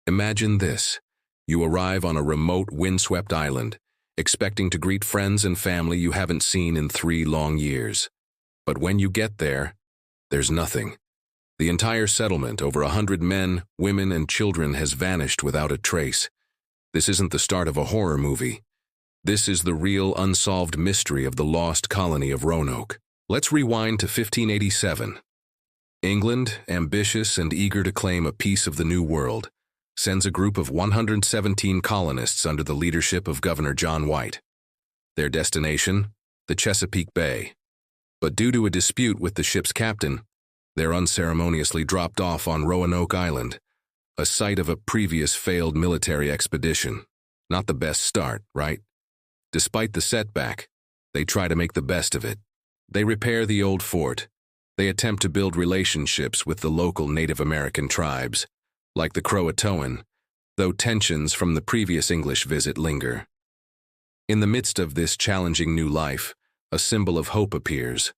Imagine this. You arrive on a remote, windswept island, expecting to greet friends and family you haven't seen in 3 long years. But when you get there, there's nothing. The entire settlement, over 100 men, women, and children, has vanished without a trace. This isn't the start of a horror movie. This is the real unsolved mystery of the Lost Colony of Roanoke. Let's rewind to 1587. England, ambitious and eager to claim a piece of the New World, sends a group of 117 colonists under the leadership of Governor John White. Their destination? The Chesapeake Bay. But due to a dispute with the ship's captain, they're unceremoniously dropped off on Roanoke Island, a site of a previous failed military expedition. Not the best start, right? Despite the setback, they try to make the best of it. They repair the old fort. They attempt to build relationships with the local Native American tribes, like the CROATOAN, though tensions from the previous English visit linger. In the midst of this challenging new life, a symbol of hope appears.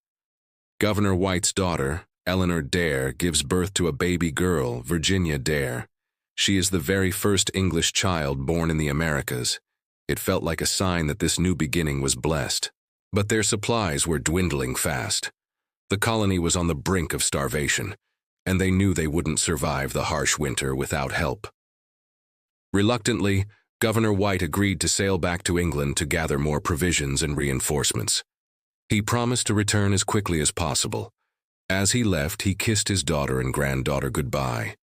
Governor White's daughter, Eleanor Dare, gives birth to a baby girl, Virginia Dare. She is the very first English child born in the Americas. It felt like a sign that this new beginning was blessed. But their supplies were dwindling fast. The colony was on the brink of starvation, and they knew they wouldn't survive the harsh winter without help. Reluctantly, Governor White agreed to sail back to England to gather more provisions and reinforcements. He promised to return as quickly as possible. As he left, he kissed his daughter and granddaughter goodbye,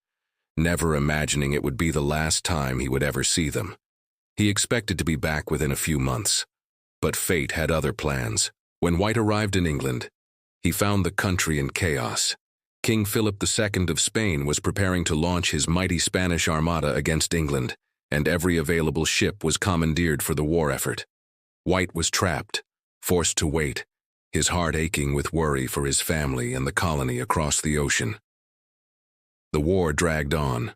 never imagining it would be the last time he would ever see them. He expected to be back within a few months, but fate had other plans. When White arrived in England, he found the country in chaos. King Philip II of Spain was preparing to launch his mighty Spanish Armada against England, and every available ship was commandeered for the war effort. White was trapped, forced to wait, his heart aching with worry for his family and the colony across the ocean. The war dragged on.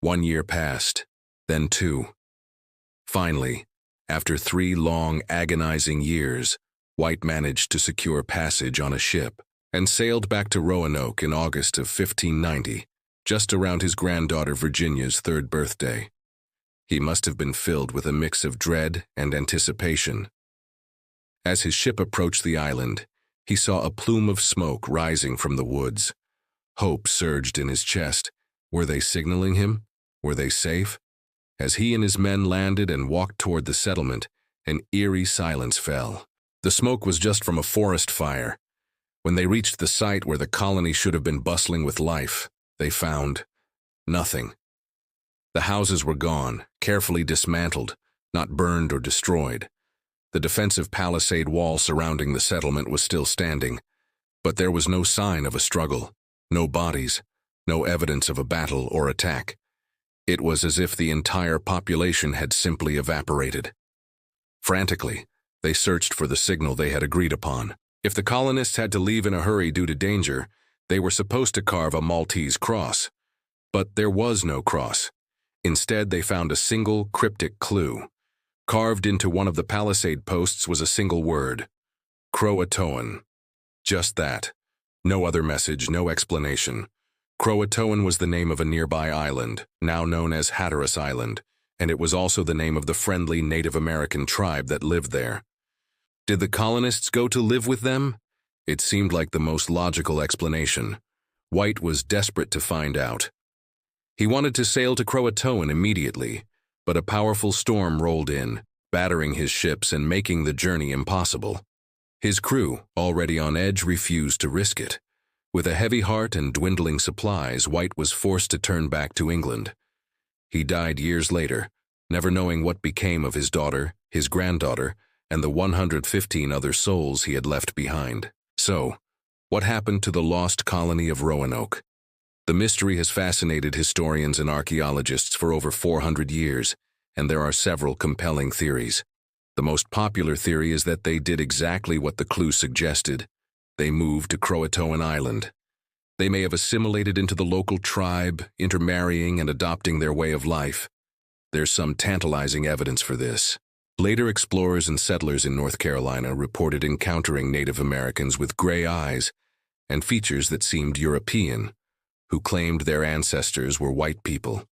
1 year passed, then 2. Finally, after 3 long, agonizing years, White managed to secure passage on a ship and sailed back to Roanoke in August of 1590, just around his granddaughter Virginia's 3rd birthday. He must have been filled with a mix of dread and anticipation. As his ship approached the island, he saw a plume of smoke rising from the woods. Hope surged in his chest. Were they signaling him? Were they safe? As he and his men landed and walked toward the settlement, an eerie silence fell. The smoke was just from a forest fire. When they reached the site where the colony should have been bustling with life, they found nothing. The houses were gone, carefully dismantled, not burned or destroyed. The defensive palisade wall surrounding the settlement was still standing, but there was no sign of a struggle, no bodies, no evidence of a battle or attack. It was as if the entire population had simply evaporated. Frantically, they searched for the signal they had agreed upon. If the colonists had to leave in a hurry due to danger, they were supposed to carve a Maltese cross. But there was no cross. Instead, they found a single cryptic clue. Carved into one of the palisade posts was a single word: CROATOAN. Just that. No other message, no explanation. CROATOAN was the name of a nearby island, now known as Hatteras Island, and it was also the name of the friendly Native American tribe that lived there. Did the colonists go to live with them? It seemed like the most logical explanation. White was desperate to find out. He wanted to sail to CROATOAN immediately, but a powerful storm rolled in, battering his ships and making the journey impossible. His crew, already on edge, refused to risk it. With a heavy heart and dwindling supplies, White was forced to turn back to England. He died years later, never knowing what became of his daughter, his granddaughter, and the 115 other souls he had left behind. So, what happened to the Lost Colony of Roanoke? The mystery has fascinated historians and archaeologists for over 400 years, and there are several compelling theories. The most popular theory is that they did exactly what the clue suggested. They moved to CROATOAN Island. They may have assimilated into the local tribe, intermarrying and adopting their way of life. There's some tantalizing evidence for this. Later explorers and settlers in North Carolina reported encountering Native Americans with gray eyes and features that seemed European, who claimed their ancestors were white people.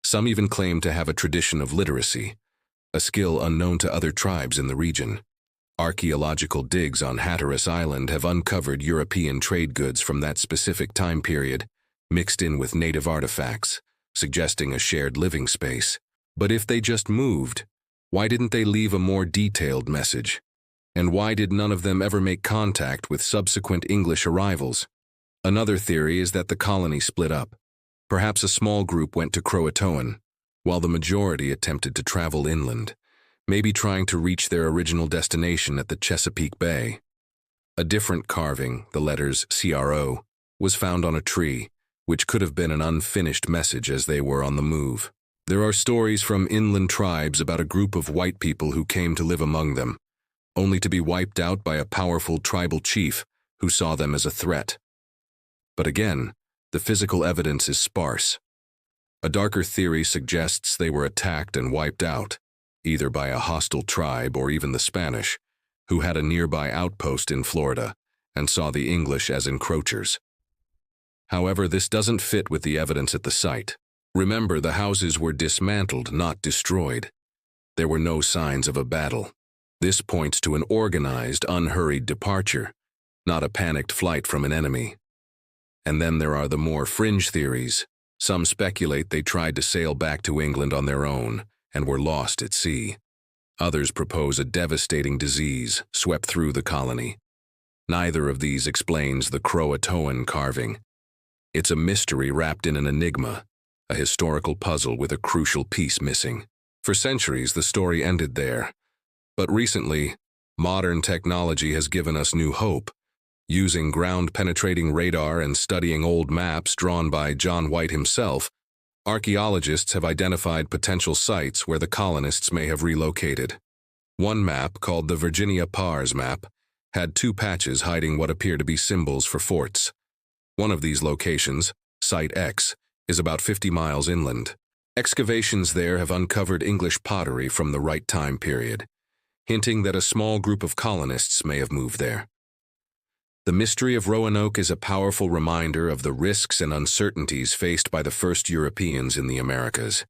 Some even claim to have a tradition of literacy, a skill unknown to other tribes in the region. Archaeological digs on Hatteras Island have uncovered European trade goods from that specific time period, mixed in with native artifacts, suggesting a shared living space. But if they just moved, why didn't they leave a more detailed message? And why did none of them ever make contact with subsequent English arrivals? Another theory is that the colony split up. Perhaps a small group went to CROATOAN, while the majority attempted to travel inland, maybe trying to reach their original destination at the Chesapeake Bay. A different carving, the letters CRO, was found on a tree, which could have been an unfinished message as they were on the move. There are stories from inland tribes about a group of white people who came to live among them, only to be wiped out by a powerful tribal chief who saw them as a threat. But again, the physical evidence is sparse. A darker theory suggests they were attacked and wiped out, either by a hostile tribe or even the Spanish, who had a nearby outpost in Florida and saw the English as encroachers. However, this doesn't fit with the evidence at the site. Remember, the houses were dismantled, not destroyed. There were no signs of a battle. This points to an organized, unhurried departure, not a panicked flight from an enemy. And then there are the more fringe theories. Some speculate they tried to sail back to England on their own and were lost at sea. Others propose a devastating disease swept through the colony. Neither of these explains the CROATOAN carving. It's a mystery wrapped in an enigma, a historical puzzle with a crucial piece missing. For centuries, the story ended there. But recently, modern technology has given us new hope. Using ground-penetrating radar and studying old maps drawn by John White himself, archaeologists have identified potential sites where the colonists may have relocated. One map, called the Virginia Pars map, had two patches hiding what appear to be symbols for forts. One of these locations, Site X, is about 50 miles inland. Excavations there have uncovered English pottery from the right time period, hinting that a small group of colonists may have moved there. The mystery of Roanoke is a powerful reminder of the risks and uncertainties faced by the first Europeans in the Americas.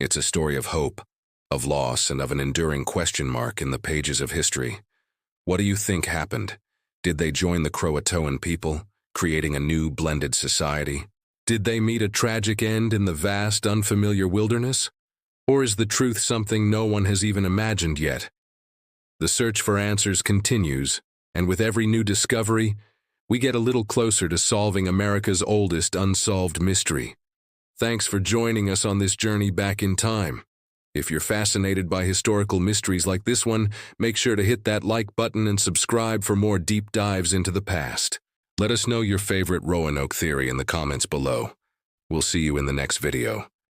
It's a story of hope, of loss, and of an enduring question mark in the pages of history. What do you think happened? Did they join the CROATOAN people, creating a new blended society? Did they meet a tragic end in the vast, unfamiliar wilderness? Or is the truth something no one has even imagined yet? The search for answers continues, and with every new discovery, we get a little closer to solving America's oldest unsolved mystery. Thanks for joining us on this journey back in time. If you're fascinated by historical mysteries like this one, make sure to hit that like button and subscribe for more deep dives into the past. Let us know your favorite Roanoke theory in the comments below. We'll see you in the next video.